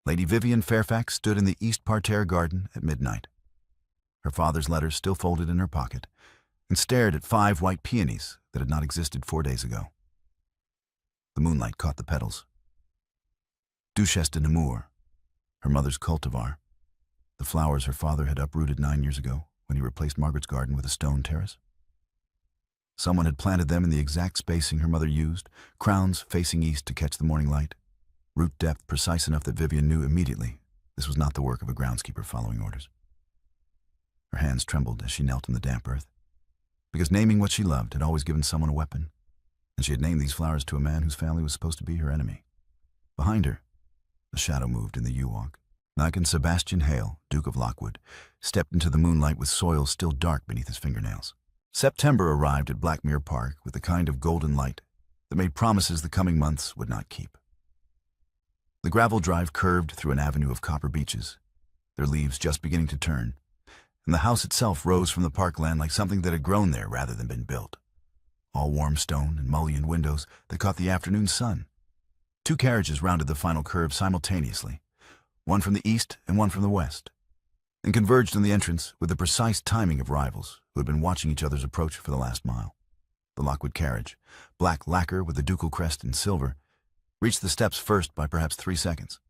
Lady Vivian Fairfax stood in the east parterre garden at midnight, her father's letters still folded in her pocket, and stared at 5 white peonies that had not existed 4 days ago. The moonlight caught the petals. Duchesse de Nemours, her mother's cultivar, the flowers her father had uprooted 9 years ago when he replaced Margaret's garden with a stone terrace. Someone had planted them in the exact spacing her mother used, crowns facing east to catch the morning light, root depth precise enough that Vivian knew immediately this was not the work of a groundskeeper following orders. Her hands trembled as she knelt in the damp earth, because naming what she loved had always given someone a weapon, and she had named these flowers to a man whose family was supposed to be her enemy. Behind her, a shadow moved in the yew-walk. Viscount Sebastian Hale, Duke of Lockwood, stepped into the moonlight with soil still dark beneath his fingernails. September arrived at Blackmere Park with the kind of golden light that made promises the coming months would not keep. The gravel drive curved through an avenue of copper beeches, their leaves just beginning to turn, and the house itself rose from the parkland like something that had grown there rather than been built. All warm stone and mullioned windows that caught the afternoon sun. 2 carriages rounded the final curve simultaneously, one from the east and one from the west, and converged in the entrance with the precise timing of rivals who had been watching each other's approach for the last mile. The Lockwood carriage, black lacquer with the ducal crest in silver, reached the steps first by perhaps 3 seconds.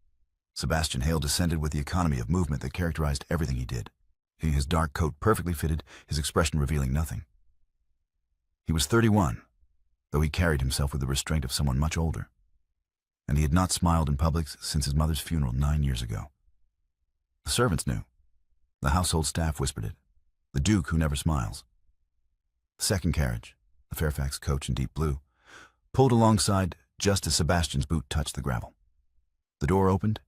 Sebastian Hale descended with the economy of movement that characterized everything he did, his dark coat perfectly fitted, his expression revealing nothing. He was 31, though he carried himself with the restraint of someone much older, and he had not smiled in public since his mother's funeral 9 years ago. The servants knew. The household staff whispered it. The Duke who never smiles. The second carriage, the Fairfax coach in deep blue, pulled alongside just as Sebastian's boot touched the gravel. The door opened,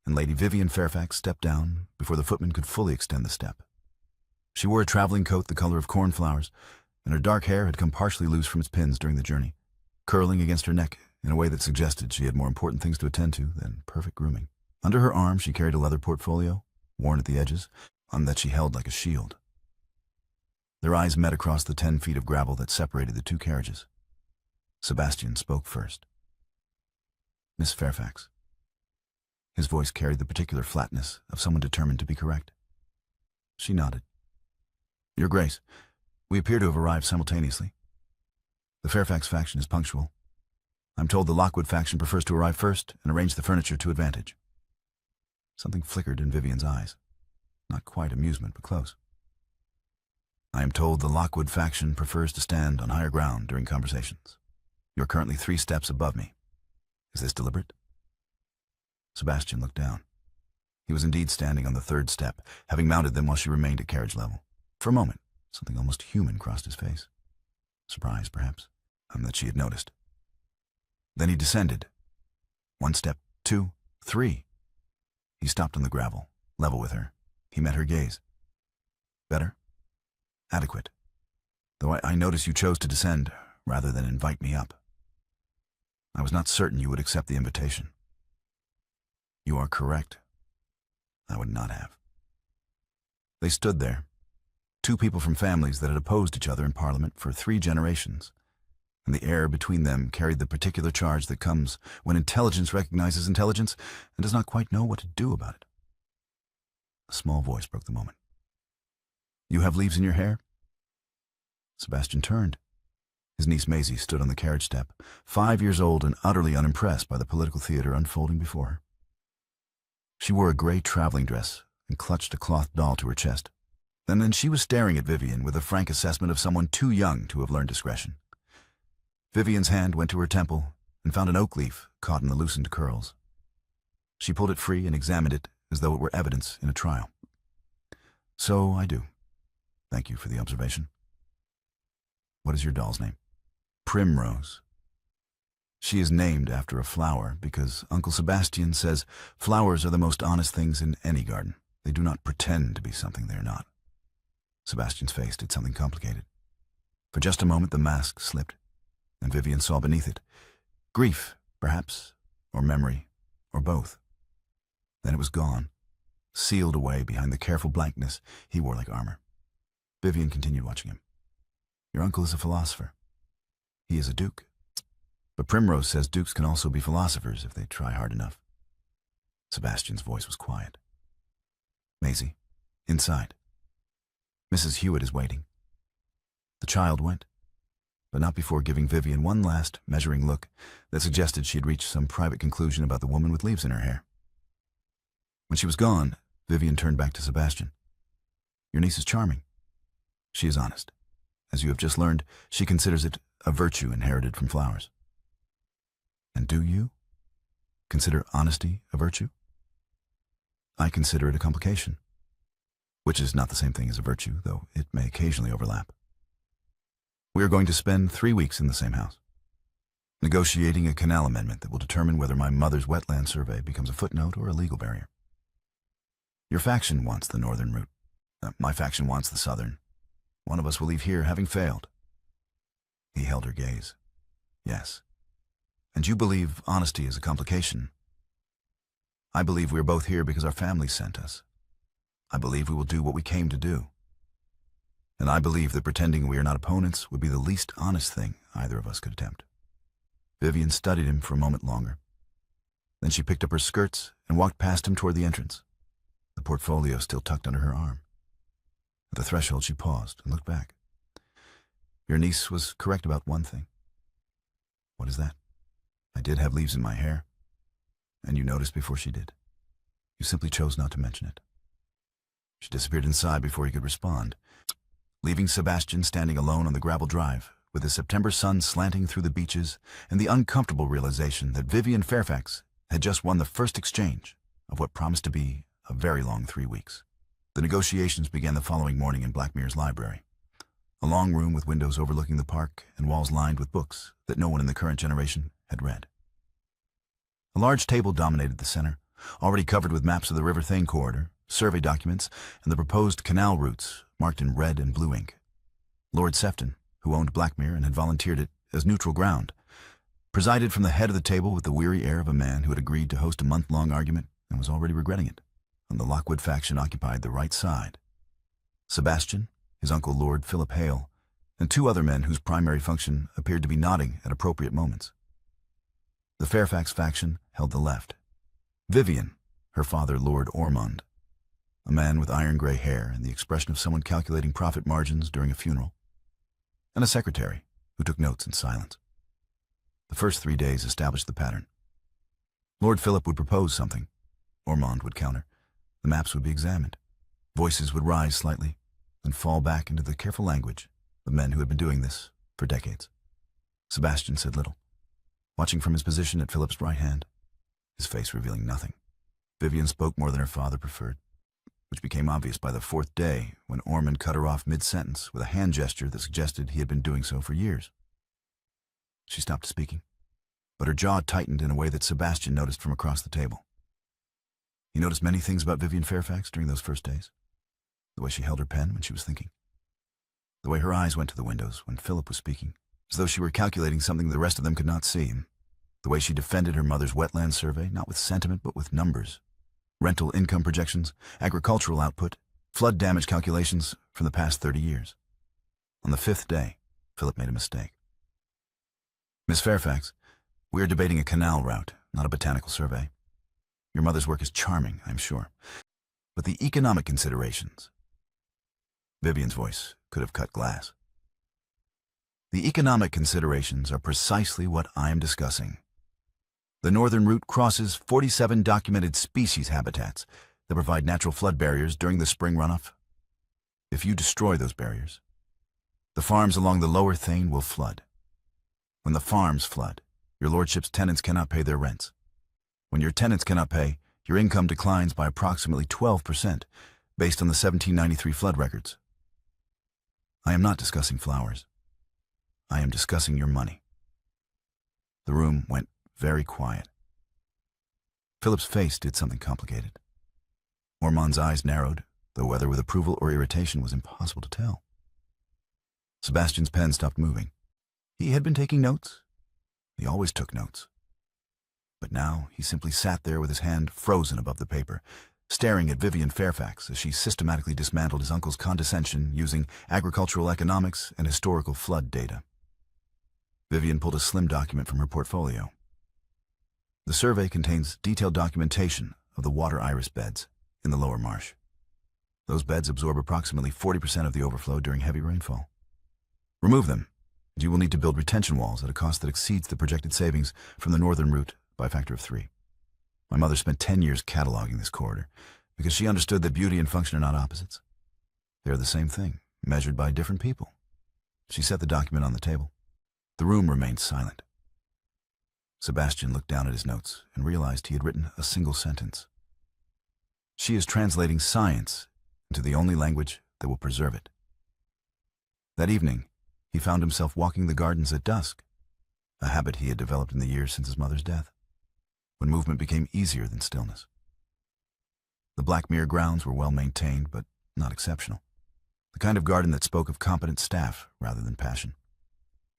and Lady Vivian Fairfax stepped down before the footman could fully extend the step. She wore a traveling coat the color of cornflowers, and her dark hair had come partially loose from its pins during the journey, curling against her neck in a way that suggested she had more important things to attend to than perfect grooming. Under her arm she carried a leather portfolio, worn at the edges, on that she held like a shield. Their eyes met across the 10 feet of gravel that separated the 2 carriages. Sebastian spoke first. "Miss Fairfax." His voice carried the particular flatness of someone determined to be correct. She nodded. "Your Grace, we appear to have arrived simultaneously. The Fairfax faction is punctual. I'm told the Lockwood faction prefers to arrive first and arrange the furniture to advantage." Something flickered in Vivian's eyes. Not quite amusement, but close. "I am told the Lockwood faction prefers to stand on higher ground during conversations. You're currently 3 steps above me. Is this deliberate?" Sebastian looked down. He was indeed standing on the 3rd step, having mounted them while she remained at carriage level. For a moment, something almost human crossed his face. Surprise, perhaps, that she had noticed. Then he descended. 1 step, 2, 3. He stopped on the gravel, level with her. He met her gaze. "Better? Adequate. Though I notice you chose to descend rather than invite me up. I was not certain you would accept the invitation." "You are correct. I would not have." They stood there, 2 people from families that had opposed each other in Parliament for 3 generations, and the air between them carried the particular charge that comes when intelligence recognizes intelligence and does not quite know what to do about it. A small voice broke the moment. "You have leaves in your hair?" Sebastian turned. His niece Maisie stood on the carriage step, 5 years old and utterly unimpressed by the political theater unfolding before her. She wore a gray traveling dress and clutched a cloth doll to her chest. And then she was staring at Vivian with a frank assessment of someone too young to have learned discretion. Vivian's hand went to her temple and found an oak leaf caught in the loosened curls. She pulled it free and examined it as though it were evidence in a trial. "So I do. Thank you for the observation. What is your doll's name?" "Primrose. She is named after a flower because Uncle Sebastian says flowers are the most honest things in any garden. They do not pretend to be something they are not." Sebastian's face did something complicated. For just a moment the mask slipped, and Vivian saw beneath it grief, perhaps, or memory, or both. Then it was gone, sealed away behind the careful blankness he wore like armor. Vivian continued watching him. "Your uncle is a philosopher. He is a duke. But Primrose says dukes can also be philosophers if they try hard enough." Sebastian's voice was quiet. Maisie, inside. Mrs. Hewitt is waiting. The child went, but not before giving Vivian one last, measuring look that suggested she had reached some private conclusion about the woman with leaves in her hair. When she was gone, Vivian turned back to Sebastian. Your niece is charming. She is honest. As you have just learned, she considers it a virtue inherited from flowers. And do you consider honesty a virtue? I consider it a complication, which is not the same thing as a virtue, though it may occasionally overlap. We are going to spend 3 weeks in the same house, negotiating a canal amendment that will determine whether my mother's wetland survey becomes a footnote or a legal barrier. Your faction wants the northern route. My faction wants the southern. One of us will leave here having failed. He held her gaze. Yes. And you believe honesty is a complication. I believe we are both here because our families sent us. I believe we will do what we came to do. And I believe that pretending we are not opponents would be the least honest thing either of us could attempt. Vivian studied him for a moment longer. Then she picked up her skirts and walked past him toward the entrance, the portfolio still tucked under her arm. At the threshold she paused and looked back. Your niece was correct about one thing. What is that? I did have leaves in my hair, and you noticed before she did. You simply chose not to mention it. She disappeared inside before he could respond, leaving Sebastian standing alone on the gravel drive, with the September sun slanting through the beaches and the uncomfortable realization that Vivian Fairfax had just won the first exchange of what promised to be a very long 3 weeks. The negotiations began the following morning in Blackmere's library, a long room with windows overlooking the park and walls lined with books that no one in the current generation had read. A large table dominated the center, already covered with maps of the River Thane corridor, survey documents, and the proposed canal routes marked in red and blue ink. Lord Sefton, who owned Blackmere and had volunteered it as neutral ground, presided from the head of the table with the weary air of a man who had agreed to host a month-long argument and was already regretting it. And the Lockwood faction occupied the right side. Sebastian, his uncle Lord Philip Hale, and 2 other men whose primary function appeared to be nodding at appropriate moments. The Fairfax faction held the left. Vivian, her father Lord Ormond, a man with iron-gray hair and the expression of someone calculating profit margins during a funeral, and a secretary who took notes in silence. The first 3 days established the pattern. Lord Philip would propose something. Ormond would counter. The maps would be examined. Voices would rise slightly, then fall back into the careful language of men who had been doing this for decades. Sebastian said little, watching from his position at Philip's right hand, his face revealing nothing. Vivian spoke more than her father preferred, which became obvious by the 4th day when Ormond cut her off mid-sentence with a hand gesture that suggested he had been doing so for years. She stopped speaking, but her jaw tightened in a way that Sebastian noticed from across the table. He noticed many things about Vivian Fairfax during those first days. The way she held her pen when she was thinking. The way her eyes went to the windows when Philip was speaking, as though she were calculating something the rest of them could not see. The way she defended her mother's wetland survey, not with sentiment but with numbers. Rental income projections, agricultural output, flood damage calculations from the past 30 years. On the 5th day, Philip made a mistake. Miss Fairfax, we are debating a canal route, not a botanical survey. Your mother's work is charming, I'm sure. But the economic considerations... Vivian's voice could have cut glass. The economic considerations are precisely what I am discussing. The northern route crosses 47 documented species habitats that provide natural flood barriers during the spring runoff. If you destroy those barriers, the farms along the lower Thane will flood. When the farms flood, your lordship's tenants cannot pay their rents. When your tenants cannot pay, your income declines by approximately 12%, based on the 1793 flood records. I am not discussing flowers. I am discussing your money. The room went very quiet. Philip's face did something complicated. Ormond's eyes narrowed, though whether with approval or irritation was impossible to tell. Sebastian's pen stopped moving. He had been taking notes. He always took notes. But now he simply sat there with his hand frozen above the paper, staring at Vivian Fairfax as she systematically dismantled his uncle's condescension using agricultural economics and historical flood data. Vivian pulled a slim document from her portfolio. The survey contains detailed documentation of the water iris beds in the lower marsh. Those beds absorb approximately 40% of the overflow during heavy rainfall. Remove them, and you will need to build retention walls at a cost that exceeds the projected savings from the northern route by a factor of 3. My mother spent 10 years cataloging this corridor because she understood that beauty and function are not opposites. They are the same thing, measured by different people. She set the document on the table. The room remained silent. Sebastian looked down at his notes and realized he had written a single sentence. She is translating science into the only language that will preserve it. That evening, he found himself walking the gardens at dusk, a habit he had developed in the years since his mother's death, when movement became easier than stillness. The Blackmere grounds were well maintained, but not exceptional. The kind of garden that spoke of competent staff rather than passion.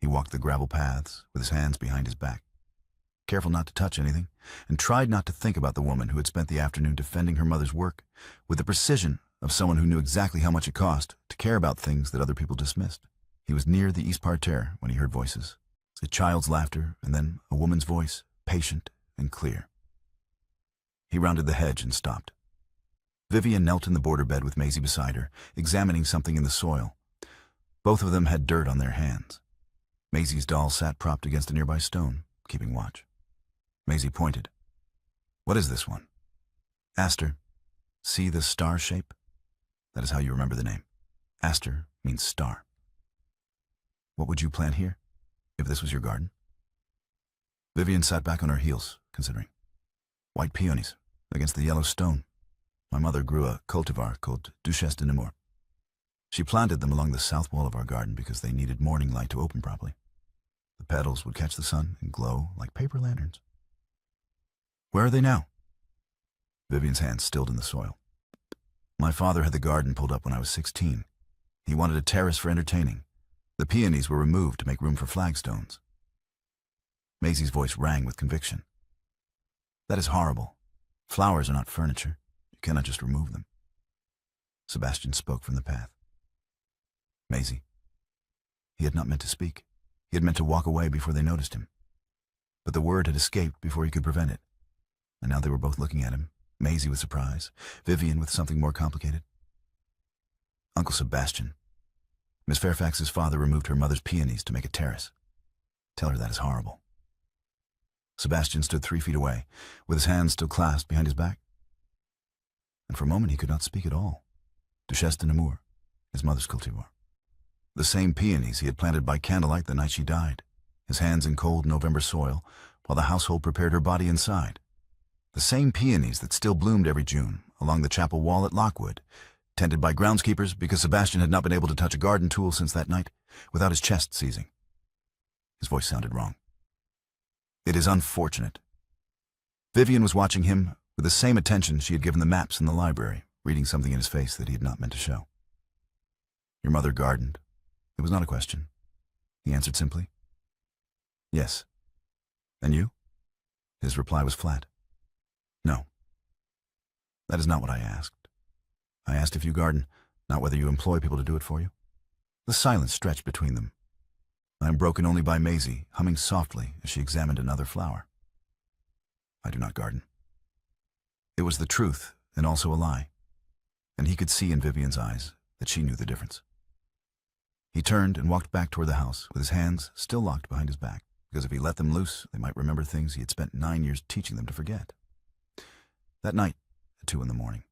He walked the gravel paths with his hands behind his back, careful not to touch anything, and tried not to think about the woman who had spent the afternoon defending her mother's work with the precision of someone who knew exactly how much it cost to care about things that other people dismissed. He was near the east parterre when he heard voices, a child's laughter and then a woman's voice, patient and clear. He rounded the hedge and stopped. Vivian knelt in the border bed with Maisie beside her, examining something in the soil. Both of them had dirt on their hands. Maisie's doll sat propped against a nearby stone, keeping watch. Maisie pointed. "What is this one?" "Aster. See the star shape? That is how you remember the name. Aster means star." "What would you plant here, if this was your garden?" Vivian sat back on her heels, considering. "White peonies, against the yellow stone. My mother grew a cultivar called Duchesse de Nemours. She planted them along the south wall of our garden because they needed morning light to open properly. The petals would catch the sun and glow like paper lanterns." "Where are they now?" Vivian's hands stilled in the soil. "My father had the garden pulled up when I was 16. He wanted a terrace for entertaining. The peonies were removed to make room for flagstones." Maisie's voice rang with conviction. "That is horrible. Flowers are not furniture. You cannot just remove them." Sebastian spoke from the path. "Maisie." He had not meant to speak. He had meant to walk away before they noticed him. But the word had escaped before he could prevent it. And now they were both looking at him, Maisie with surprise, Vivian with something more complicated. "Uncle Sebastian, Miss Fairfax's father removed her mother's peonies to make a terrace. Tell her that is horrible." Sebastian stood 3 feet away, with his hands still clasped behind his back. And for a moment he could not speak at all. Duchesse de Nemours, his mother's cultivar. The same peonies he had planted by candlelight the night she died, his hands in cold November soil, while the household prepared her body inside. The same peonies that still bloomed every June along the chapel wall at Lockwood, tended by groundskeepers because Sebastian had not been able to touch a garden tool since that night without his chest seizing. His voice sounded wrong. "It is unfortunate." Vivian was watching him with the same attention she had given the maps in the library, reading something in his face that he had not meant to show. "Your mother gardened." It was not a question. He answered simply. "Yes." "And you?" His reply was flat. "No." "That is not what I asked. I asked if you garden, not whether you employ people to do it for you." The silence stretched between them. I am broken only by Maisie, humming softly as she examined another flower. "I do not garden." It was the truth, and also a lie. And he could see in Vivian's eyes that she knew the difference. He turned and walked back toward the house, with his hands still locked behind his back, because if he let them loose, they might remember things he had spent 9 years teaching them to forget. That night, at 2 in the morning,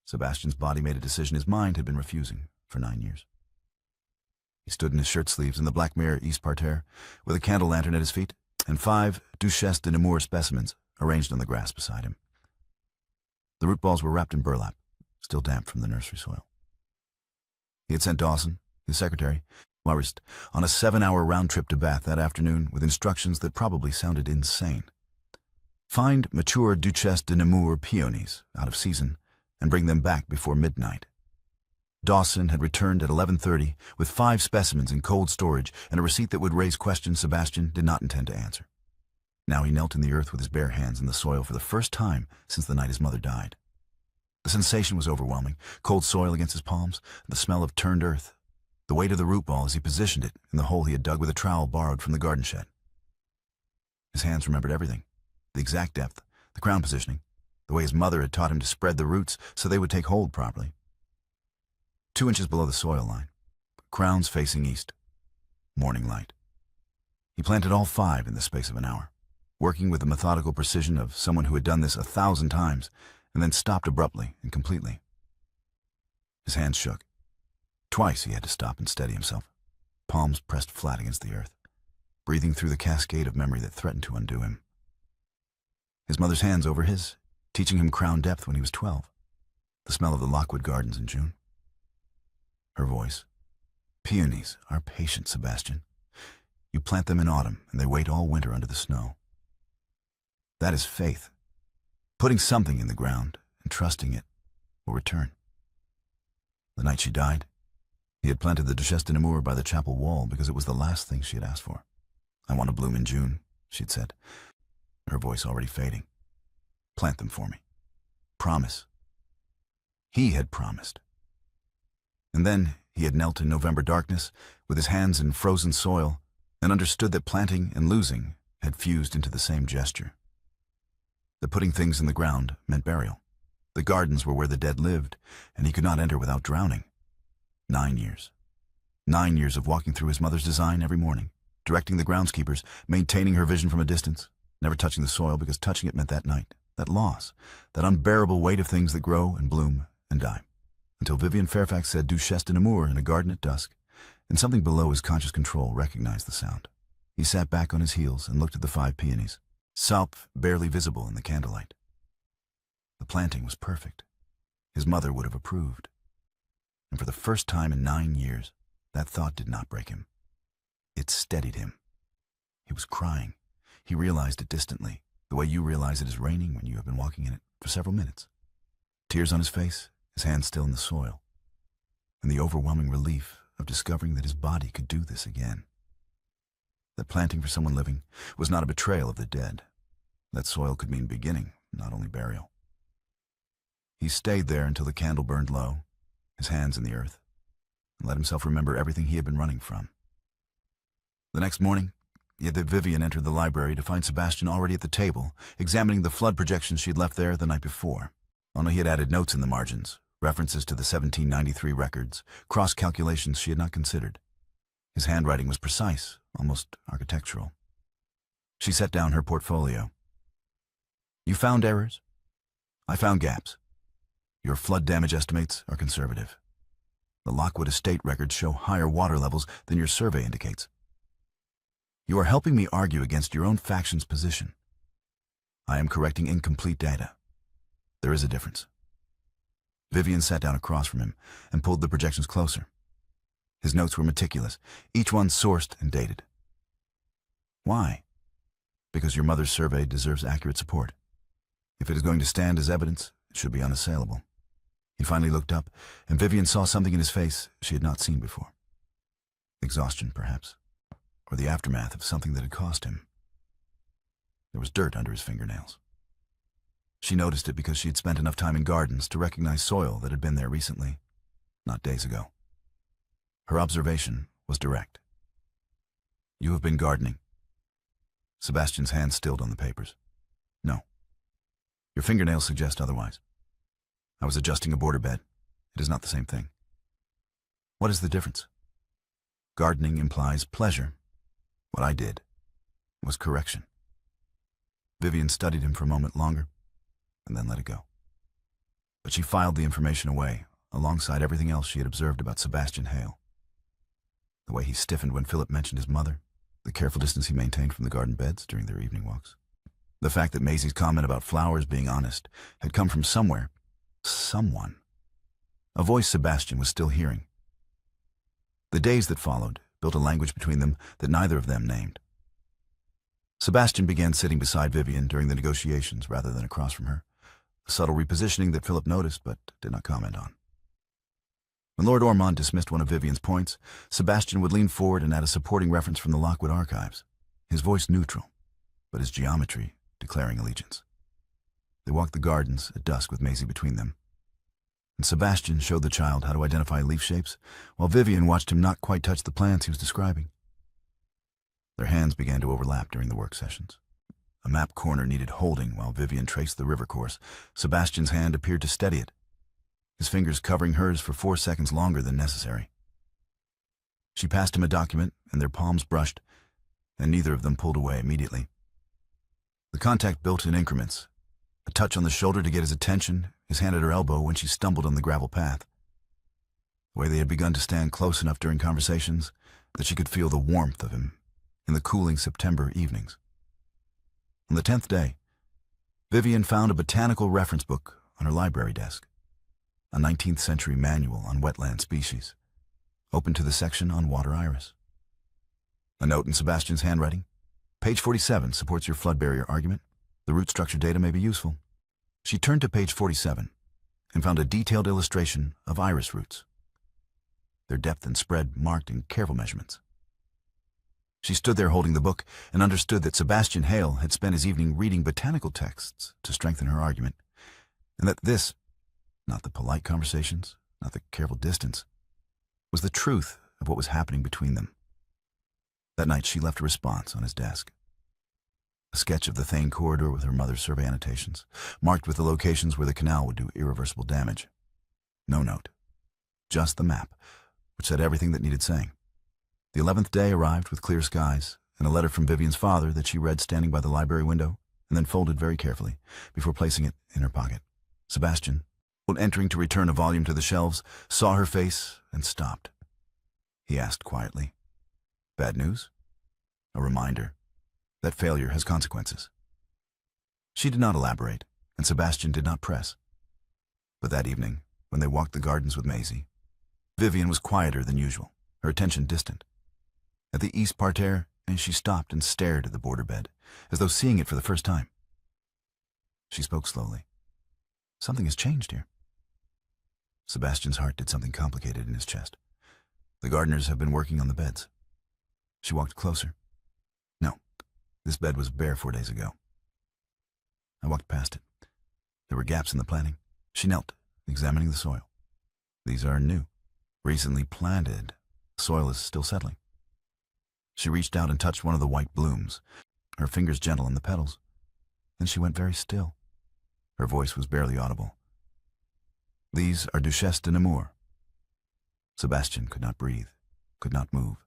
Sebastian's body made a decision his mind had been refusing for 9 years. He stood in his shirt sleeves in the Blackmere east parterre, with a candle lantern at his feet, and 5 Duchesse de Nemours specimens arranged on the grass beside him. The root balls were wrapped in burlap, still damp from the nursery soil. He had sent Dawson, his secretary, Marist, on a 7-hour round trip to Bath that afternoon with instructions that probably sounded insane. Find mature Duchesse de Nemours peonies, out of season, and bring them back before midnight. Dawson had returned at 11:30 with 5 specimens in cold storage and a receipt that would raise questions Sebastian did not intend to answer. Now he knelt in the earth with his bare hands in the soil for the first time since the night his mother died. The sensation was overwhelming, cold soil against his palms, the smell of turned earth, the weight of the root ball as he positioned it in the hole he had dug with a trowel borrowed from the garden shed. His hands remembered everything, the exact depth, the crown positioning, the way his mother had taught him to spread the roots so they would take hold properly. 2 inches below the soil line, crowns facing east, morning light. He planted all 5 in the space of an hour, working with the methodical precision of someone who had done this 1,000 times and then stopped abruptly and completely. His hands shook. Twice he had to stop and steady himself, palms pressed flat against the earth, breathing through the cascade of memory that threatened to undo him. His mother's hands over his, teaching him crown depth when he was 12, the smell of the Lockwood Gardens in June. Her voice. Peonies are patient, Sebastian. You plant them in autumn, and they wait all winter under the snow. That is faith. Putting something in the ground and trusting it will return. The night she died, he had planted the Duchesse de Nemours by the chapel wall because it was the last thing she had asked for. I want to bloom in June, she'd said, her voice already fading. Plant them for me. Promise. He had promised. And then he had knelt in November darkness, with his hands in frozen soil, and understood that planting and losing had fused into the same gesture. That putting things in the ground meant burial. The gardens were where the dead lived, and he could not enter without drowning. 9 years. 9 years of walking through his mother's design every morning, directing the groundskeepers, maintaining her vision from a distance, never touching the soil because touching it meant that night, that loss, that unbearable weight of things that grow and bloom and die. Until Vivian Fairfax said Duchesse de Nemours in a garden at dusk, and something below his conscious control recognized the sound. He sat back on his heels and looked at the 5 peonies, Salp barely visible in the candlelight. The planting was perfect. His mother would have approved. And for the first time in 9 years, that thought did not break him. It steadied him. He was crying. He realized it distantly, the way you realize it is raining when you have been walking in it for several minutes. Tears on his face, his hands still in the soil, and the overwhelming relief of discovering that his body could do this again. That planting for someone living was not a betrayal of the dead. That soil could mean beginning, not only burial. He stayed there until the candle burned low, his hands in the earth, and let himself remember everything he had been running from. The next morning, he had Vivian entered the library to find Sebastian already at the table, examining the flood projections she had left there the night before. Only he had added notes in the margins, references to the 1793 records, cross-calculations she had not considered. His handwriting was precise, almost architectural. She set down her portfolio. You found errors? I found gaps. Your flood damage estimates are conservative. The Lockwood estate records show higher water levels than your survey indicates. You are helping me argue against your own faction's position. I am correcting incomplete data. There is a difference. Vivian sat down across from him and pulled the projections closer. His notes were meticulous, each one sourced and dated. Why? Because your mother's survey deserves accurate support. If it is going to stand as evidence, it should be unassailable. He finally looked up, and Vivian saw something in his face she had not seen before. Exhaustion, perhaps, or the aftermath of something that had cost him. There was dirt under his fingernails. She noticed it because she had spent enough time in gardens to recognize soil that had been there recently, not days ago. Her observation was direct. You have been gardening. Sebastian's hand stilled on the papers. No. Your fingernails suggest otherwise. I was adjusting a border bed. It is not the same thing. What is the difference? Gardening implies pleasure. What I did was correction. Vivian studied him for a moment longer, and then let it go. But she filed the information away, alongside everything else she had observed about Sebastian Hale. The way he stiffened when Philip mentioned his mother, the careful distance he maintained from the garden beds during their evening walks. The fact that Maisie's comment about flowers being honest had come from somewhere, someone. A voice Sebastian was still hearing. The days that followed built a language between them that neither of them named. Sebastian began sitting beside Vivian during the negotiations rather than across from her, a subtle repositioning that Philip noticed but did not comment on. When Lord Ormond dismissed one of Vivian's points, Sebastian would lean forward and add a supporting reference from the Lockwood archives, his voice neutral, but his geometry declaring allegiance. They walked the gardens at dusk with Maisie between them, and Sebastian showed the child how to identify leaf shapes, while Vivian watched him not quite touch the plants he was describing. Their hands began to overlap during the work sessions. A map corner needed holding while Vivian traced the river course. Sebastian's hand appeared to steady it, his fingers covering hers for 4 seconds longer than necessary. She passed him a document, and their palms brushed, and neither of them pulled away immediately. The contact built in increments, a touch on the shoulder to get his attention, his hand at her elbow when she stumbled on the gravel path. The way they had begun to stand close enough during conversations that she could feel the warmth of him in the cooling September evenings. On the 10th day, Vivian found a botanical reference book on her library desk, a 19th century manual on wetland species, open to the section on water iris. A note in Sebastian's handwriting. Page 47 supports your flood barrier argument. The root structure data may be useful. She turned to page 47 and found a detailed illustration of iris roots, their depth and spread marked in careful measurements. She stood there holding the book and understood that Sebastian Hale had spent his evening reading botanical texts to strengthen her argument, and that this, not the polite conversations, not the careful distance, was the truth of what was happening between them. That night she left a response on his desk. A sketch of the Thane corridor with her mother's survey annotations, marked with the locations where the canal would do irreversible damage. No note, just the map, which said everything that needed saying. The 11th day arrived with clear skies and a letter from Vivian's father that she read standing by the library window and then folded very carefully before placing it in her pocket. Sebastian, when entering to return a volume to the shelves, saw her face and stopped. He asked quietly, "Bad news?" A reminder that failure has consequences. She did not elaborate, and Sebastian did not press. But that evening, when they walked the gardens with Maisie, Vivian was quieter than usual, her attention distant. At the east parterre, she stopped and stared at the border bed, as though seeing it for the first time. She spoke slowly. "Something has changed here." Sebastian's heart did something complicated in his chest. "The gardeners have been working on the beds." She walked closer. "No, this bed was bare 4 days ago." I walked past it. There were gaps in the planting. She knelt, examining the soil. "These are new, recently planted. The soil is still settling." She reached out and touched one of the white blooms, her fingers gentle on the petals. Then she went very still. Her voice was barely audible. "These are Duchesse de Nemours." Sebastian could not breathe, could not move,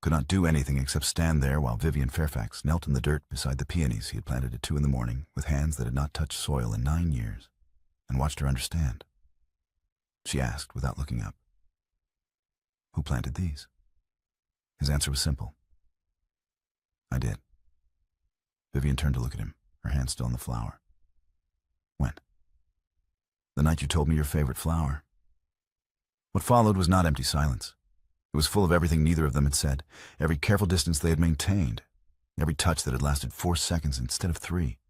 could not do anything except stand there while Vivian Fairfax knelt in the dirt beside the peonies he had planted at 2 in the morning with hands that had not touched soil in 9 years, and watched her understand. She asked without looking up, "Who planted these?" His answer was simple. "I did." Vivian turned to look at him, her hand still on the flower. "When?" "The night you told me your favorite flower." What followed was not empty silence. It was full of everything neither of them had said, every careful distance they had maintained, every touch that had lasted 4 seconds instead of 3.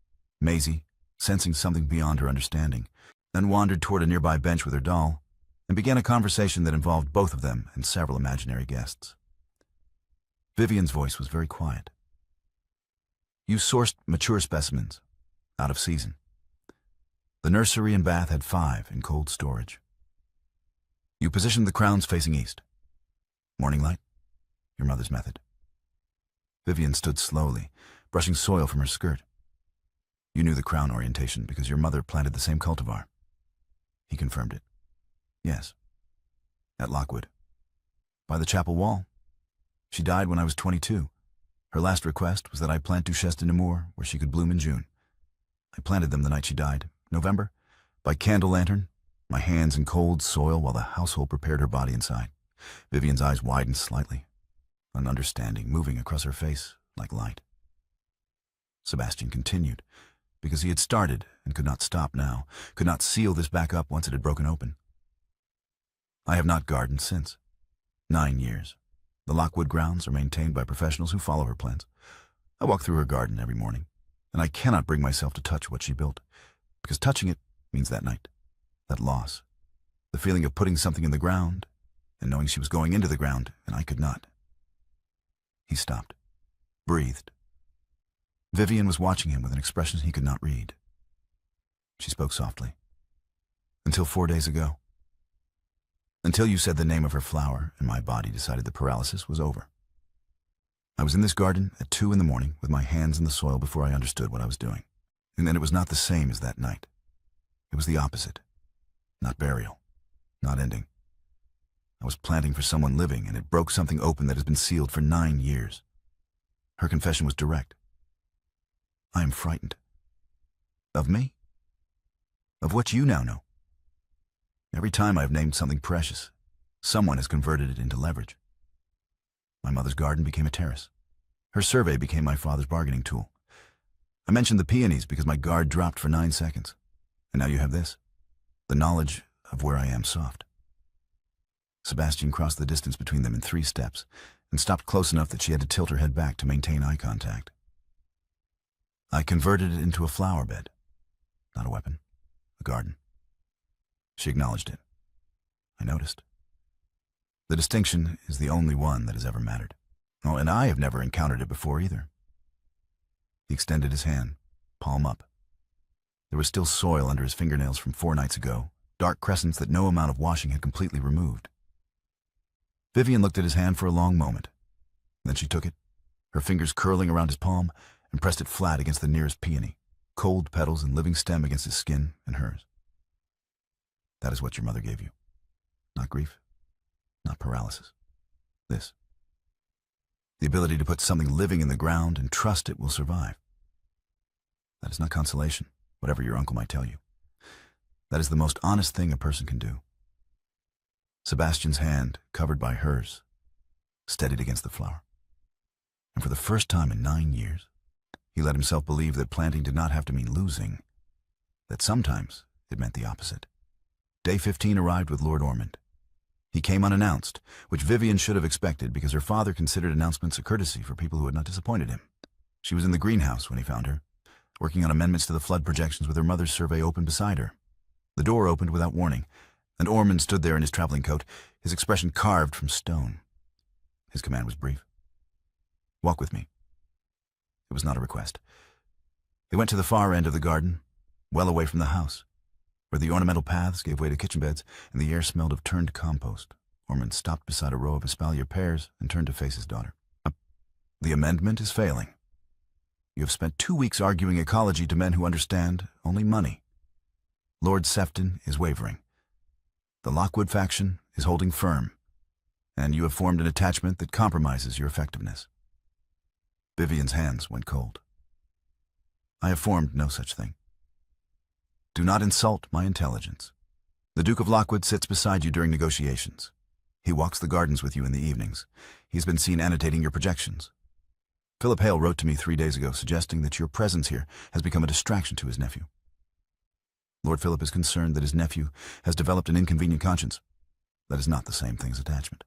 Maisie, sensing something beyond her understanding, then wandered toward a nearby bench with her doll and began a conversation that involved both of them and several imaginary guests. Vivian's voice was very quiet. "You sourced mature specimens, out of season. The nursery and bath had 5 in cold storage. You positioned the crowns facing east. Morning light, your mother's method." Vivian stood slowly, brushing soil from her skirt. "You knew the crown orientation because your mother planted the same cultivar." He confirmed it. "Yes. At Lockwood. By the chapel wall. She died when I was 22. Her last request was that I plant Duchesse de Nemours where she could bloom in June. I planted them the night she died, November, by candle lantern, my hands in cold soil while the household prepared her body inside." Vivian's eyes widened slightly, an understanding moving across her face like light. Sebastian continued, because he had started and could not stop now, could not seal this back up once it had broken open. "I have not gardened since. 9 years. The Lockwood grounds are maintained by professionals who follow her plans. I walk through her garden every morning, and I cannot bring myself to touch what she built, because touching it means that night, that loss, the feeling of putting something in the ground and knowing she was going into the ground, and I could not." He stopped, breathed. Vivian was watching him with an expression he could not read. She spoke softly. "Until 4 days ago. Until you said the name of her flower and my body decided the paralysis was over. I was in this garden at 2 in the morning with my hands in the soil before I understood what I was doing. And then it was not the same as that night. It was the opposite. Not burial. Not ending. I was planting for someone living, and it broke something open that has been sealed for 9 years. Her confession was direct. I am frightened. Of me? Of what you now know. Every time I've named something precious, someone has converted it into leverage. My mother's garden became a terrace. Her survey became my father's bargaining tool. I mentioned the peonies because my guard dropped for 9 seconds. And now you have this, the knowledge of where I am soft. Sebastian crossed the distance between them in 3 steps and stopped close enough that she had to tilt her head back to maintain eye contact. I converted it into a flower bed, not a weapon, a garden. She acknowledged it. I noticed. The distinction is the only one that has ever mattered. Oh, and I have never encountered it before either. He extended his hand, palm up. There was still soil under his fingernails from 4 nights ago, dark crescents that no amount of washing had completely removed. Vivian looked at his hand for a long moment. Then she took it, her fingers curling around his palm, and pressed it flat against the nearest peony, cold petals and living stem against his skin and hers. That is what your mother gave you. Not grief, not paralysis. This. The ability to put something living in the ground and trust it will survive. That is not consolation, whatever your uncle might tell you. That is the most honest thing a person can do. Sebastian's hand, covered by hers, steadied against the flower. And for the first time in 9 years, he let himself believe that planting did not have to mean losing, that sometimes it meant the opposite. Day 15 arrived with Lord Ormond. He came unannounced, which Vivian should have expected because her father considered announcements a courtesy for people who had not disappointed him. She was in the greenhouse when he found her, working on amendments to the flood projections with her mother's survey open beside her. The door opened without warning, and Ormond stood there in his traveling coat, his expression carved from stone. His command was brief. Walk with me. It was not a request. They went to the far end of the garden, well away from the house, where the ornamental paths gave way to kitchen beds and the air smelled of turned compost. Ormond stopped beside a row of espalier pears and turned to face his daughter. The amendment is failing. You have spent 2 weeks arguing ecology to men who understand only money. Lord Sefton is wavering. The Lockwood faction is holding firm, and you have formed an attachment that compromises your effectiveness. Vivian's hands went cold. I have formed no such thing. Do not insult my intelligence. The Duke of Lockwood sits beside you during negotiations. He walks the gardens with you in the evenings. He's been seen annotating your projections. Philip Hale wrote to me 3 days ago suggesting that your presence here has become a distraction to his nephew. Lord Philip is concerned that his nephew has developed an inconvenient conscience. That is not the same thing as attachment.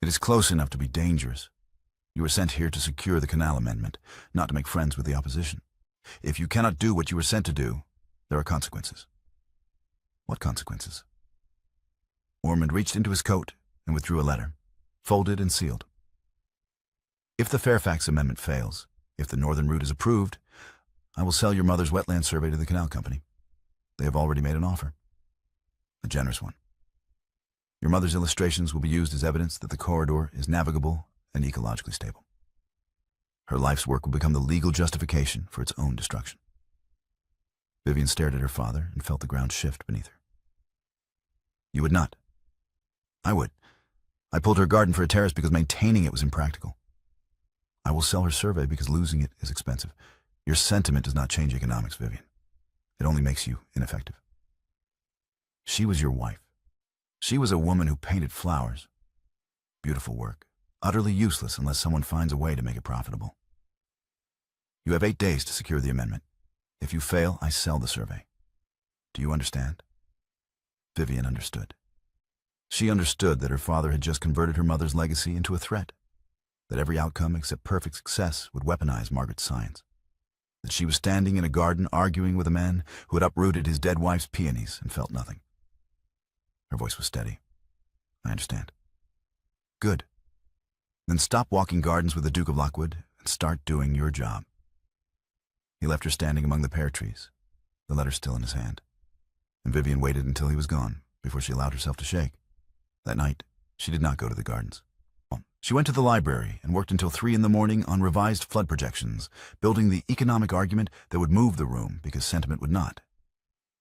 It is close enough to be dangerous. You were sent here to secure the Canal Amendment, not to make friends with the opposition. If you cannot do what you were sent to do, there are consequences. What consequences? Ormond reached into his coat and withdrew a letter, folded and sealed. If the Fairfax Amendment fails, if the northern route is approved, I will sell your mother's wetland survey to the canal company. They have already made an offer. A generous one. Your mother's illustrations will be used as evidence that the corridor is navigable and ecologically stable. Her life's work will become the legal justification for its own destruction. Vivian stared at her father and felt the ground shift beneath her. You would not. I would. I pulled her garden for a terrace because maintaining it was impractical. I will sell her survey because losing it is expensive. Your sentiment does not change economics, Vivian. It only makes you ineffective. She was your wife. She was a woman who painted flowers. Beautiful work, utterly useless unless someone finds a way to make it profitable. You have 8 days to secure the amendment. If you fail, I sell the survey. Do you understand? Vivian understood. She understood that her father had just converted her mother's legacy into a threat, that every outcome except perfect success would weaponize Margaret's science, that she was standing in a garden arguing with a man who had uprooted his dead wife's peonies and felt nothing. Her voice was steady. I understand. Good. Then stop walking gardens with the Duke of Lockwood and start doing your job. He left her standing among the pear trees, the letter still in his hand, and Vivian waited until he was gone before she allowed herself to shake. That night, she did not go to the gardens. She went to the library and worked until 3 in the morning on revised flood projections, building the economic argument that would move the room because sentiment would not.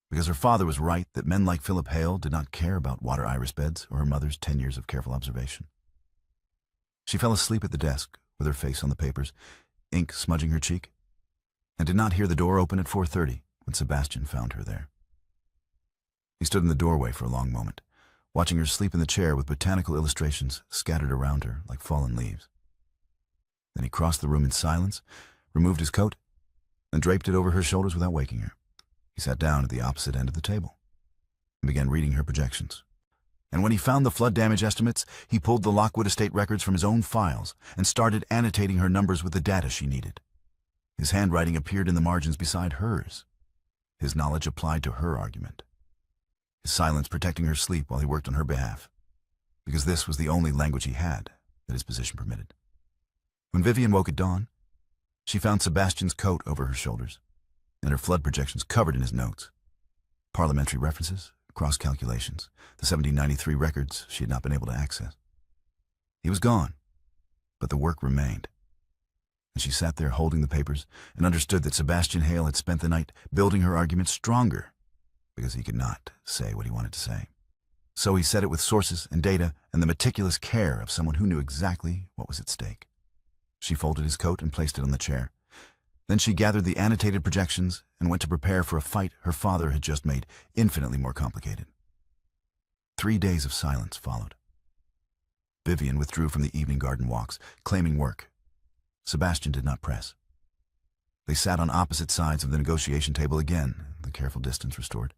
Because her father was right that men like Philip Hale did not care about water iris beds or her mother's 10 years of careful observation. She fell asleep at the desk with her face on the papers, ink smudging her cheek, and did not hear the door open at 4:30 when Sebastian found her there. He stood in the doorway for a long moment, watching her sleep in the chair with botanical illustrations scattered around her like fallen leaves. Then he crossed the room in silence, removed his coat, and draped it over her shoulders without waking her. He sat down at the opposite end of the table and began reading her projections. And when he found the flood damage estimates, he pulled the Lockwood estate records from his own files and started annotating her numbers with the data she needed. His handwriting appeared in the margins beside hers. His knowledge applied to her argument. His silence protecting her sleep while he worked on her behalf, because this was the only language he had that his position permitted. When Vivian woke at dawn, she found Sebastian's coat over her shoulders and her flood projections covered in his notes. Parliamentary references, cross calculations, the 1793 records she had not been able to access. He was gone, but the work remained. And she sat there holding the papers and understood that Sebastian Hale had spent the night building her argument stronger because he could not say what he wanted to say. So he said it with sources and data and the meticulous care of someone who knew exactly what was at stake. She folded his coat and placed it on the chair. Then she gathered the annotated projections and went to prepare for a fight her father had just made infinitely more complicated. 3 days of silence followed. Vivian withdrew from the evening garden walks, claiming work. Sebastian did not press. They sat on opposite sides of the negotiation table again, the careful distance restored.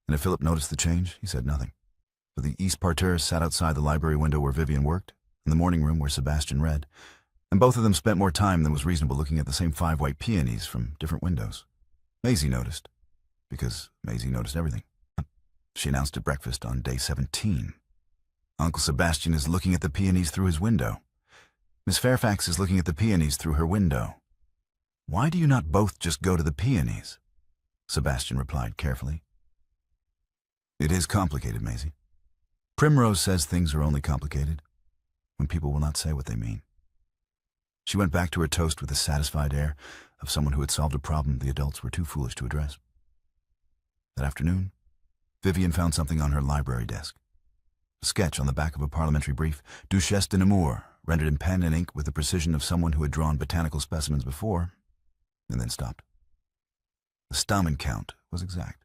And if Philip noticed the change, he said nothing. But the east parterre sat outside the library window where Vivian worked, and the morning room where Sebastian read, and both of them spent more time than was reasonable looking at the same 5 white peonies from different windows. Maisie noticed, because Maisie noticed everything. She announced at breakfast on day 17. Uncle Sebastian is looking at the peonies through his window. Miss Fairfax is looking at the peonies through her window. Why do you not both just go to the peonies? Sebastian replied carefully. It is complicated, Maisie. Primrose says things are only complicated when people will not say what they mean. She went back to her toast with a satisfied air of someone who had solved a problem the adults were too foolish to address. That afternoon, Vivian found something on her library desk. A sketch on the back of a parliamentary brief, Duchesse de Nemours, rendered in pen and ink with the precision of someone who had drawn botanical specimens before, and then stopped. The stamen count was exact.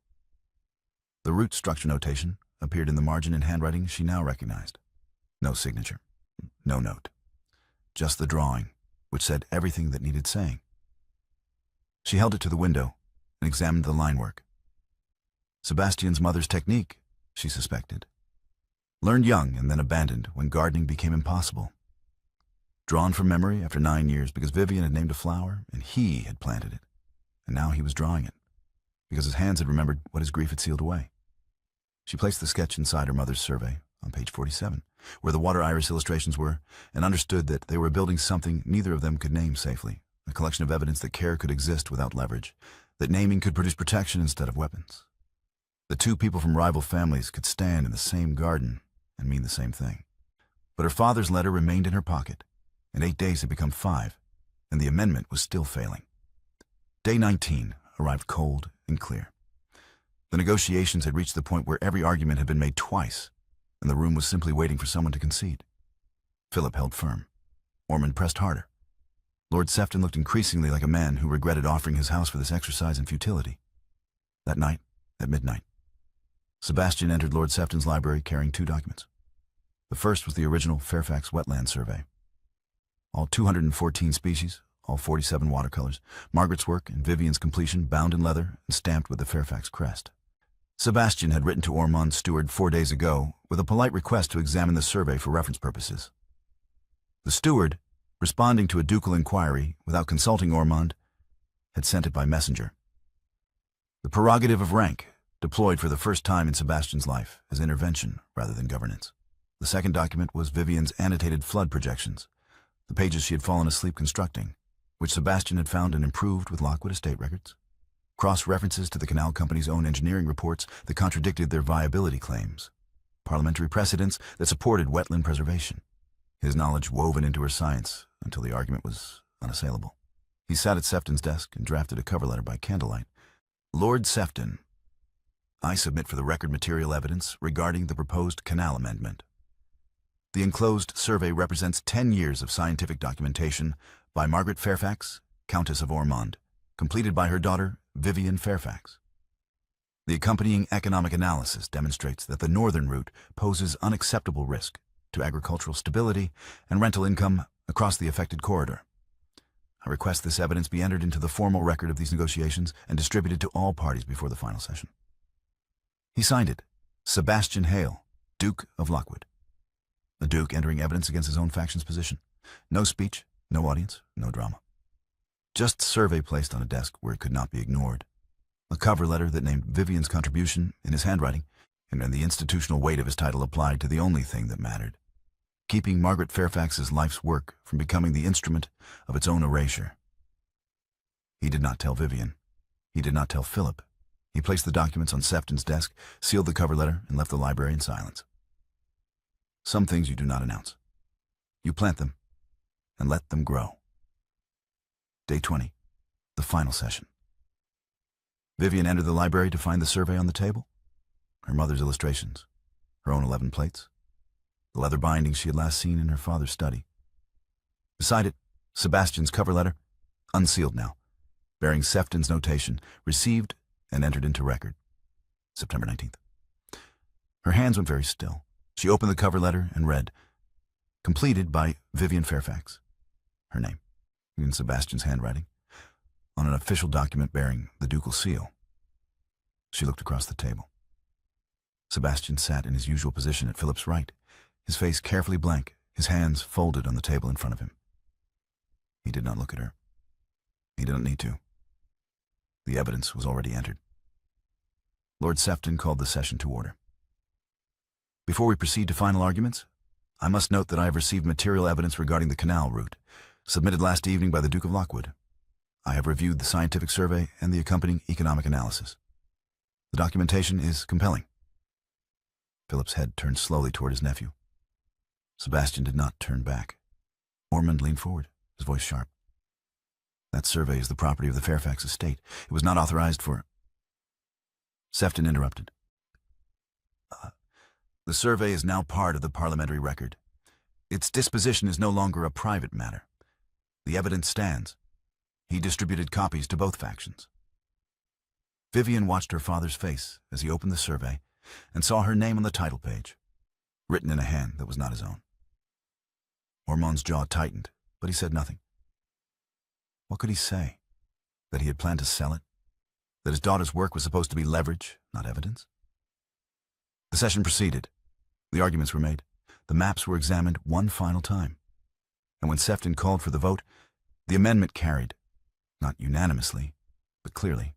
The root structure notation appeared in the margin in handwriting she now recognized. No signature, no note. Just the drawing, which said everything that needed saying. She held it to the window and examined the line work. Sebastian's mother's technique, she suspected. Learned young and then abandoned when gardening became impossible. Drawn from memory after 9 years because Vivian had named a flower and he had planted it, and now he was drawing it, because his hands had remembered what his grief had sealed away. She placed the sketch inside her mother's survey on page 47, where the water iris illustrations were, and understood that they were building something neither of them could name safely, a collection of evidence that care could exist without leverage, that naming could produce protection instead of weapons. The 2 people from rival families could stand in the same garden and mean the same thing. But her father's letter remained in her pocket, and 8 days had become 5, and the amendment was still failing. Day 19 arrived cold and clear. The negotiations had reached the point where every argument had been made twice, and the room was simply waiting for someone to concede. Philip held firm. Ormond pressed harder. Lord Sefton looked increasingly like a man who regretted offering his house for this exercise in futility. That night, at midnight, Sebastian entered Lord Sefton's library carrying 2 documents. The first was the original Fairfax Wetland Survey. All 214 species, all 47 watercolors, Margaret's work and Vivian's completion bound in leather and stamped with the Fairfax crest. Sebastian had written to Ormond's steward 4 days ago with a polite request to examine the survey for reference purposes. The steward, responding to a ducal inquiry without consulting Ormond, had sent it by messenger. The prerogative of rank, deployed for the first time in Sebastian's life as intervention rather than governance. The second document was Vivian's annotated flood projections, the pages she had fallen asleep constructing, which Sebastian had found and improved with Lockwood estate records. Cross-references to the canal company's own engineering reports that contradicted their viability claims. Parliamentary precedents that supported wetland preservation. his knowledge woven into her science until the argument was unassailable. He sat at Sefton's desk and drafted a cover letter by candlelight. Lord Sefton, I submit for the record material evidence regarding the proposed canal amendment. The enclosed survey represents 10 years of scientific documentation by Margaret Fairfax, Countess of Ormond, completed by her daughter, Vivian Fairfax. The accompanying economic analysis demonstrates that the northern route poses unacceptable risk to agricultural stability and rental income across the affected corridor. I request this evidence be entered into the formal record of these negotiations and distributed to all parties before the final session. He signed it, Sebastian Hale, Duke of Lockwood. The Duke entering evidence against his own faction's position. No speech, no audience, no drama. Just survey placed on a desk where it could not be ignored. A cover letter that named Vivian's contribution in his handwriting, and the institutional weight of his title applied to the only thing that mattered, keeping Margaret Fairfax's life's work from becoming the instrument of its own erasure. He did not tell Vivian. He did not tell Philip. He placed the documents on Sefton's desk, sealed the cover letter, and left the library in silence. Some things you do not announce. You plant them and let them grow. Day 20, the final session. Vivian entered the library to find the survey on the table, her mother's illustrations, her own 11 plates, the leather binding she had last seen in her father's study. Beside it, Sebastian's cover letter, unsealed now, bearing Sefton's notation, received and entered into record, September 19th. Her hands went very still. She opened the cover letter and read, completed by Vivian Fairfax, her name, in Sebastian's handwriting, on an official document bearing the ducal seal. She looked across the table. Sebastian sat in his usual position at Philip's right, his face carefully blank, his hands folded on the table in front of him. He did not look at her. He didn't need to. The evidence was already entered. Lord Sefton called the session to order. Before we proceed to final arguments, I must note that I have received material evidence regarding the canal route, submitted last evening by the Duke of Lockwood. I have reviewed the scientific survey and the accompanying economic analysis. The documentation is compelling. Philip's head turned slowly toward his nephew. Sebastian did not turn back. Ormond leaned forward, his voice sharp. That survey is the property of the Fairfax estate. It was not authorized for... Sefton interrupted. The survey is now part of the parliamentary record. Its disposition is no longer a private matter. The evidence stands. He distributed copies to both factions. Vivian watched her father's face as he opened the survey and saw her name on the title page, written in a hand that was not his own. Ormond's jaw tightened, but he said nothing. What could he say? That he had planned to sell it? That his daughter's work was supposed to be leverage, not evidence? The session proceeded. The arguments were made. The maps were examined one final time. And when Sefton called for the vote, the amendment carried, not unanimously, but clearly.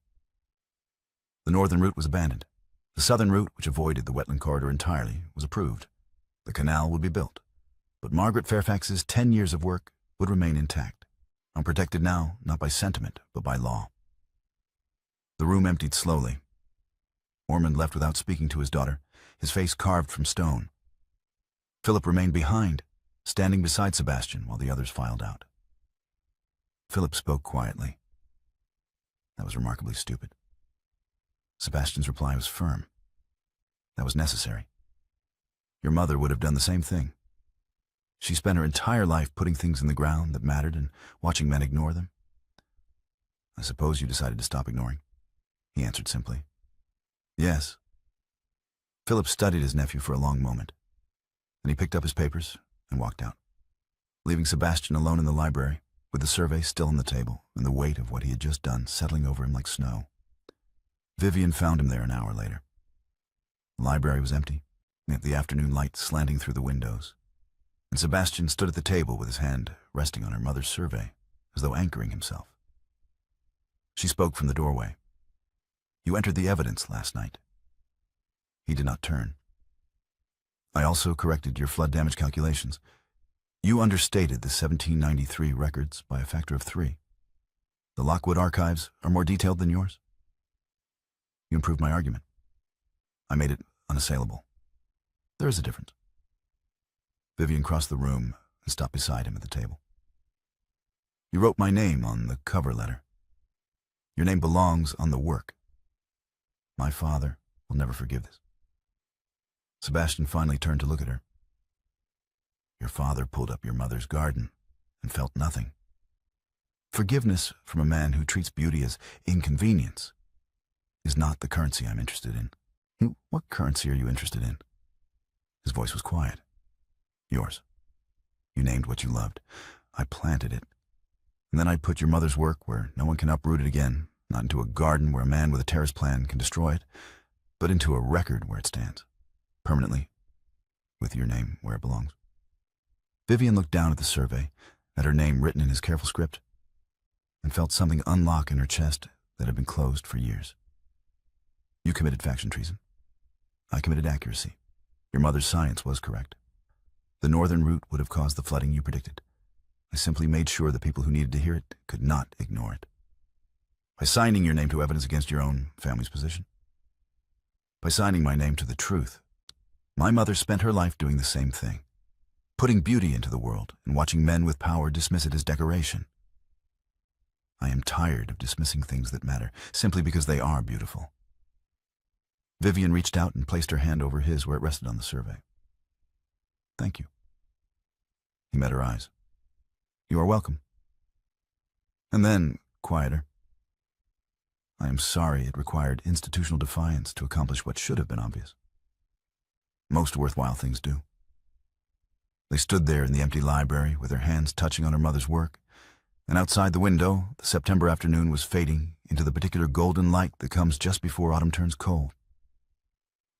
The northern route was abandoned. The southern route, which avoided the wetland corridor entirely, was approved. The canal would be built, but Margaret Fairfax's 10 years of work would remain intact, unprotected now not by sentiment, but by law. The room emptied slowly. Ormond left without speaking to his daughter, his face carved from stone. Philip remained behind, standing beside Sebastian while the others filed out. Philip spoke quietly. That was remarkably stupid. Sebastian's reply was firm. That was necessary. Your mother would have done the same thing. She spent her entire life putting things in the ground that mattered and watching men ignore them. I suppose you decided to stop ignoring, he answered simply. Yes. Philip studied his nephew for a long moment. Then he picked up his papers and walked out, leaving Sebastian alone in the library, with the survey still on the table and the weight of what he had just done settling over him like snow. Vivian found him there an hour later. The library was empty, yet the afternoon light slanting through the windows, and Sebastian stood at the table with his hand resting on her mother's survey, as though anchoring himself. She spoke from the doorway. You entered the evidence last night. He did not turn. I also corrected your flood damage calculations. You understated the 1793 records by a factor of 3. The Lockwood archives are more detailed than yours. You improved my argument. I made it unassailable. There is a difference. Vivian crossed the room and stopped beside him at the table. "You wrote my name on the cover letter. Your name belongs on the work. My father will never forgive this." Sebastian finally turned to look at her. "Your father pulled up your mother's garden and felt nothing. Forgiveness from a man who treats beauty as inconvenience is not the currency I'm interested in." "What currency are you interested in?" His voice was quiet. "Yours. You named what you loved. I planted it. And then I put your mother's work where no one can uproot it again, not into a garden where a man with a terrace plan can destroy it, but into a record where it stands, permanently, with your name where it belongs." Vivian looked down at the survey, at her name written in his careful script, and felt something unlock in her chest that had been closed for years. "You committed faction treason. I committed accuracy. Your mother's science was correct. The northern route would have caused the flooding you predicted. I simply made sure the people who needed to hear it could not ignore it. By signing your name to evidence against your own family's position. By signing my name to the truth. My mother spent her life doing the same thing, putting beauty into the world and watching men with power dismiss it as decoration. I am tired of dismissing things that matter simply because they are beautiful." Vivian reached out and placed her hand over his where it rested on the survey. "Thank you." He met her eyes. "You are welcome." And then, quieter, "I am sorry it required institutional defiance to accomplish what should have been obvious. Most worthwhile things do." They stood there in the empty library with their hands touching on her mother's work, and outside the window, the September afternoon was fading into the particular golden light that comes just before autumn turns cold.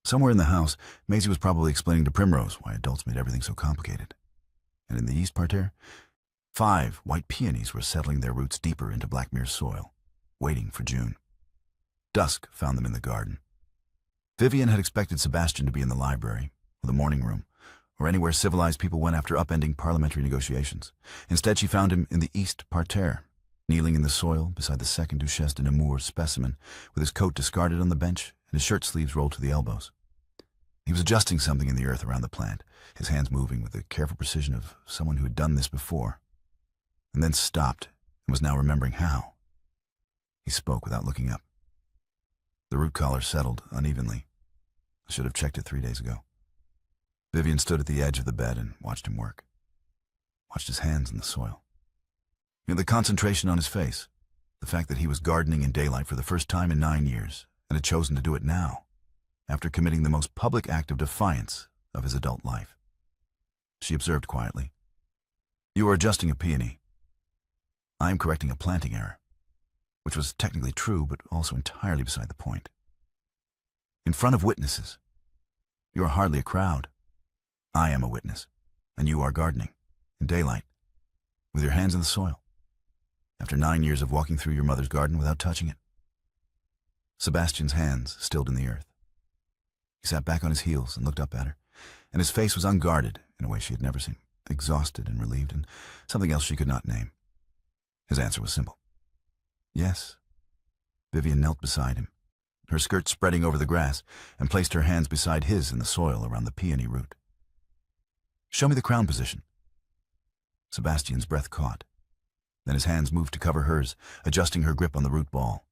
Somewhere in the house, Maisie was probably explaining to Primrose why adults made everything so complicated. And in the east parterre, 5 white peonies were settling their roots deeper into Blackmere's soil, waiting for June. Dusk found them in the garden. Vivian had expected Sebastian to be in the library, or the morning room, or anywhere civilized people went after upending parliamentary negotiations. Instead, she found him in the east parterre, kneeling in the soil beside the second Duchesse de Nemours specimen, with his coat discarded on the bench and his shirt sleeves rolled to the elbows. He was adjusting something in the earth around the plant, his hands moving with the careful precision of someone who had done this before, and then stopped and was now remembering how. He spoke without looking up. The root collar settled unevenly. I should have checked it 3 days ago. Vivian stood at the edge of the bed and watched him work. Watched his hands in the soil. The concentration on his face, the fact that he was gardening in daylight for the first time in 9 years, and had chosen to do it now, after committing the most public act of defiance of his adult life. She observed quietly, "You are adjusting a peony. I am correcting a planting error," which was technically true, but also entirely beside the point. "In front of witnesses. You are hardly a crowd. I am a witness, and you are gardening, in daylight, with your hands in the soil, after 9 years of walking through your mother's garden without touching it." Sebastian's hands stilled in the earth. He sat back on his heels and looked up at her, and his face was unguarded in a way she had never seen, exhausted and relieved, and something else she could not name. His answer was simple. "Yes." Vivian knelt beside him, her skirt spreading over the grass, and placed her hands beside his in the soil around the peony root. "Show me the crown position." Sebastian's breath caught. Then his hands moved to cover hers, adjusting her grip on the root ball.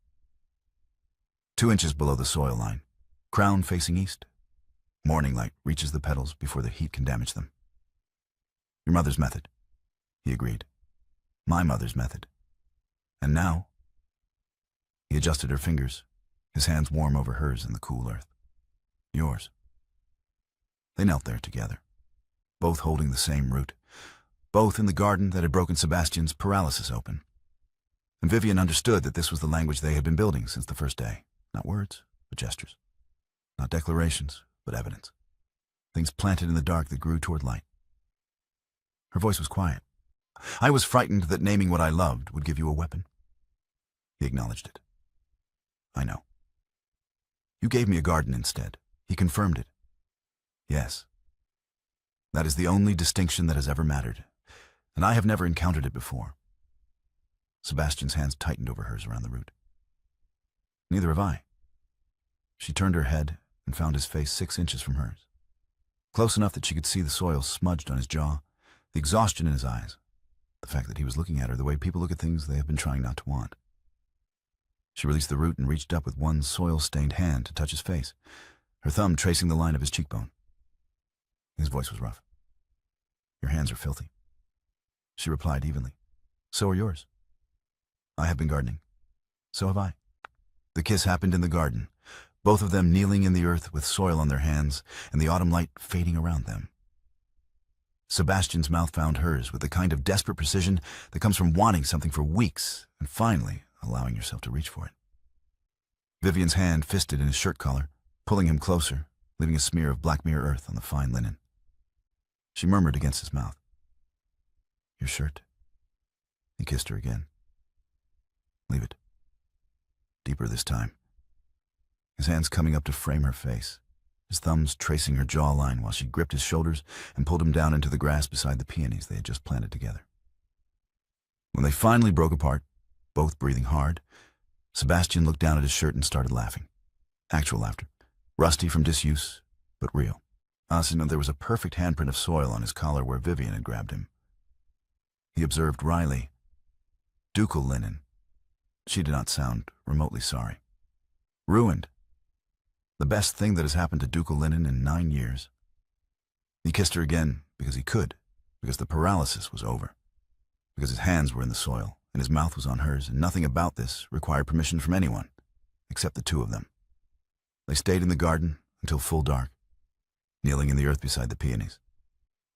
2 inches below the soil line, crown facing east. Morning light reaches the petals before the heat can damage them. "Your mother's method," he agreed. "My mother's method. And now—" He adjusted her fingers, his hands warm over hers in the cool earth. "Yours." They knelt there together, both holding the same root, both in the garden that had broken Sebastian's paralysis open. And Vivian understood that this was the language they had been building since the first day. Not words, but gestures. Not declarations, but evidence. Things planted in the dark that grew toward light. Her voice was quiet. "I was frightened that naming what I loved would give you a weapon." He acknowledged it. "I know." "You gave me a garden instead." He confirmed it. "Yes. That is the only distinction that has ever mattered, and I have never encountered it before." Sebastian's hands tightened over hers around the root. "Neither have I." She turned her head and found his face 6 inches from hers, close enough that she could see the soil smudged on his jaw, the exhaustion in his eyes, the fact that he was looking at her the way people look at things they have been trying not to want. She released the root and reached up with one soil-stained hand to touch his face, her thumb tracing the line of his cheekbone. His voice was rough. "Your hands are filthy." She replied evenly. "So are yours. I have been gardening. So have I." The kiss happened in the garden, both of them kneeling in the earth with soil on their hands and the autumn light fading around them. Sebastian's mouth found hers with the kind of desperate precision that comes from wanting something for weeks and finally allowing yourself to reach for it. Vivian's hand fisted in his shirt collar, pulling him closer, leaving a smear of black mirror earth on the fine linen. She murmured against his mouth, "Your shirt." He kissed her again. "Leave it." Deeper this time. His hands coming up to frame her face, his thumbs tracing her jawline while she gripped his shoulders and pulled him down into the grass beside the peonies they had just planted together. When they finally broke apart, both breathing hard, Sebastian looked down at his shirt and started laughing. Actual laughter, rusty from disuse, but real. There was a perfect handprint of soil on his collar where Vivian had grabbed him. He observed wryly, "Ducal linen." She did not sound remotely sorry. "Ruined. The best thing that has happened to ducal linen in 9 years. He kissed her again because he could, because the paralysis was over, because his hands were in the soil and his mouth was on hers, and nothing about this required permission from anyone, except the two of them. They stayed in the garden until full dark, kneeling in the earth beside the peonies.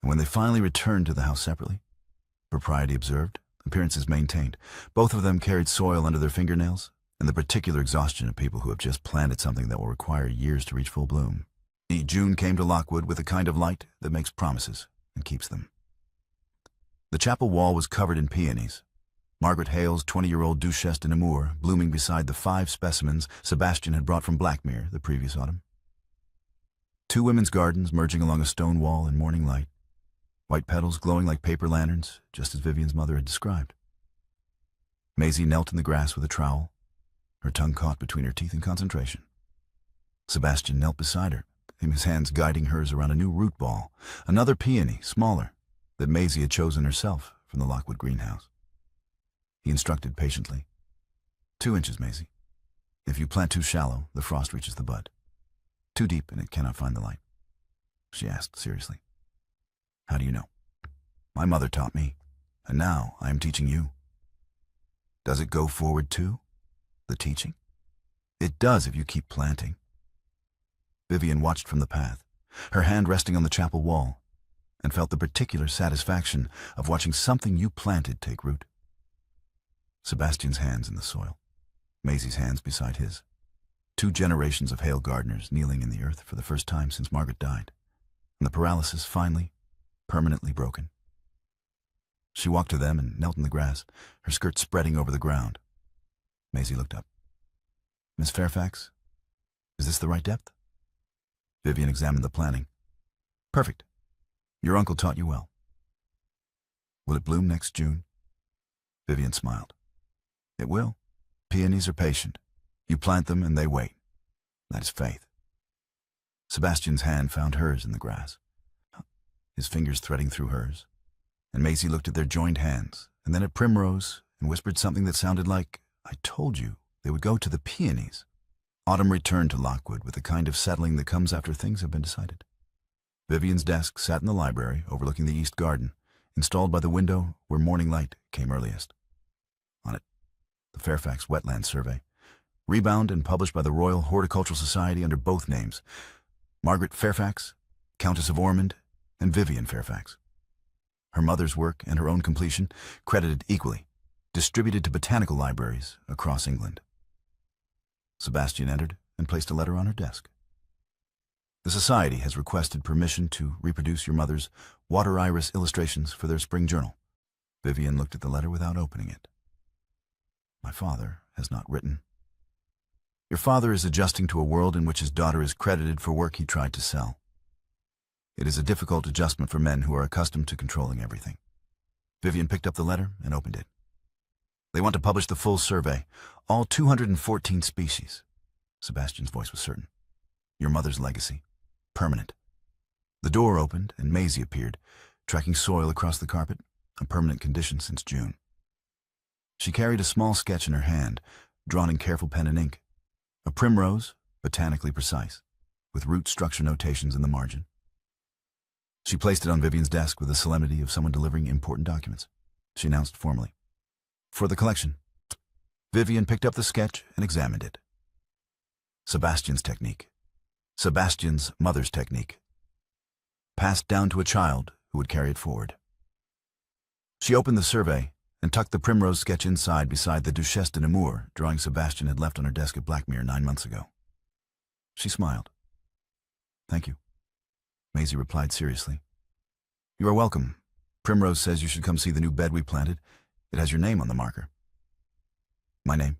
And when they finally returned to the house separately, propriety observed, appearances maintained, both of them carried soil under their fingernails and the particular exhaustion of people who have just planted something that will require years to reach full bloom. June came to Lockwood with a kind of light that makes promises and keeps them. The chapel wall was covered in peonies. Margaret Hale's 20-year-old Duchesse de Nemours blooming beside the 5 specimens Sebastian had brought from Blackmere the previous autumn. 2 women's gardens merging along a stone wall in morning light, white petals glowing like paper lanterns, just as Vivian's mother had described. Maisie knelt in the grass with a trowel, her tongue caught between her teeth in concentration. Sebastian knelt beside her, his hands guiding hers around a new root ball, another peony, smaller, that Maisie had chosen herself from the Lockwood greenhouse. He instructed patiently, 2 inches, Maisie. If you plant too shallow, the frost reaches the bud. Too deep and it cannot find the light." She asked seriously, "How do you know?" "My mother taught me, and now I am teaching you." "Does it go forward too, the teaching?" "It does if you keep planting." Vivian watched from the path, her hand resting on the chapel wall, and felt the particular satisfaction of watching something you planted take root. Sebastian's hands in the soil, Maisie's hands beside his. 2 generations of Hale gardeners kneeling in the earth for the first time since Margaret died, and the paralysis finally, permanently broken. She walked to them and knelt in the grass, her skirt spreading over the ground. Maisie looked up. "Miss Fairfax, is this the right depth?" Vivian examined the planting. "Perfect. Your uncle taught you well." "Will it bloom next June?" Vivian smiled. "It will. Peonies are patient. You plant them and they wait. That is faith." Sebastian's hand found hers in the grass, his fingers threading through hers, and Maisie looked at their joined hands and then at Primrose and whispered something that sounded like, "I told you they would go to the peonies." Autumn returned to Lockwood with the kind of settling that comes after things have been decided. Vivian's desk sat in the library overlooking the east garden, installed by the window where morning light came earliest. On it, the Fairfax Wetland Survey, rebound and published by the Royal Horticultural Society under both names, Margaret Fairfax, Countess of Ormond, and Vivian Fairfax. Her mother's work and her own completion credited equally, distributed to botanical libraries across England. Sebastian entered and placed a letter on her desk. "The Society has requested permission to reproduce your mother's water iris illustrations for their spring journal." Vivian looked at the letter without opening it. "My father has not written. Your father is adjusting to a world in which his daughter is credited for work he tried to sell. It is a difficult adjustment for men who are accustomed to controlling everything." Vivian picked up the letter and opened it. "They want to publish the full survey, all 214 species." Sebastian's voice was certain. "Your mother's legacy. Permanent." The door opened and Maisie appeared, tracking soil across the carpet, a permanent condition since June. She carried a small sketch in her hand, drawn in careful pen and ink, a primrose, botanically precise, with root structure notations in the margin. She placed it on Vivian's desk with the solemnity of someone delivering important documents. She announced formally, "For the collection." Vivian picked up the sketch and examined it. Sebastian's technique. Sebastian's mother's technique. Passed down to a child who would carry it forward. She opened the survey and tucked the primrose sketch inside beside the Duchesse de Nemours drawing Sebastian had left on her desk at Blackmere 9 months ago. She smiled. "Thank you," Maisie replied seriously. "You are welcome. Primrose says you should come see the new bed we planted. It has your name on the marker." "My name?"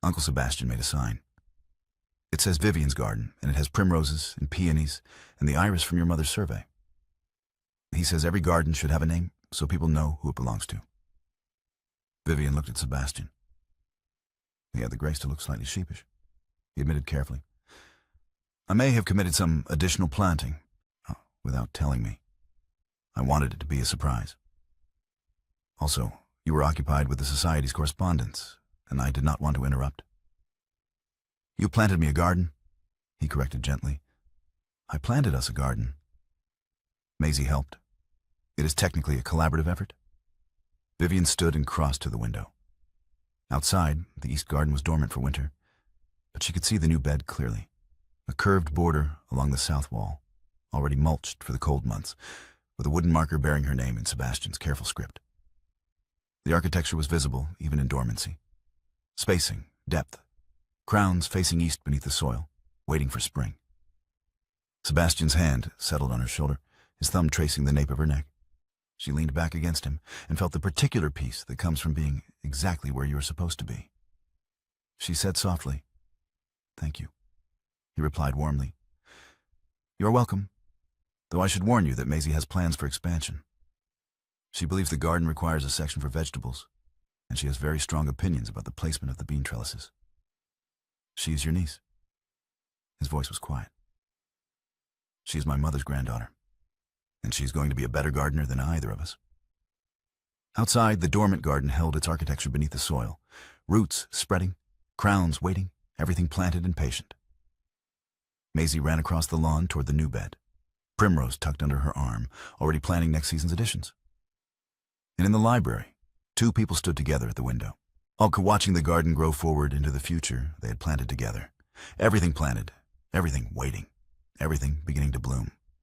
Uncle Sebastian made a sign. "It says Vivian's garden, and it has primroses and peonies and the iris from your mother's survey. He says every garden should have a name, so people know who it belongs to." Vivian looked at Sebastian. He had the grace to look slightly sheepish. He admitted carefully, "I may have committed some additional planting, without telling me. I wanted it to be a surprise. Also, you were occupied with the Society's correspondence, and I did not want to interrupt." "You planted me a garden," he corrected gently. "I planted us a garden." Maisie helped. "It is technically a collaborative effort." Vivian stood and crossed to the window. Outside, the east garden was dormant for winter, but she could see the new bed clearly. A curved border along the south wall, already mulched for the cold months, with a wooden marker bearing her name in Sebastian's careful script. The architecture was visible, even in dormancy. Spacing, depth, crowns facing east beneath the soil, waiting for spring. Sebastian's hand settled on her shoulder, his thumb tracing the nape of her neck. She leaned back against him and felt the particular peace that comes from being exactly where you are supposed to be. She said softly, "Thank you." He replied warmly, "You are welcome, though I should warn you that Maisie has plans for expansion. She believes the garden requires a section for vegetables, and she has very strong opinions about the placement of the bean trellises. She is your niece." His voice was quiet. "She is my mother's granddaughter, and she is going to be a better gardener than either of us." Outside, the dormant garden held its architecture beneath the soil, roots spreading, crowns waiting, everything planted and patient. Maisie ran across the lawn toward the new bed, primrose tucked under her arm, already planning next season's additions. And in the library, 2 people stood together at the window, all watching the garden grow forward into the future they had planted together. Everything planted, everything waiting, everything beginning to bloom.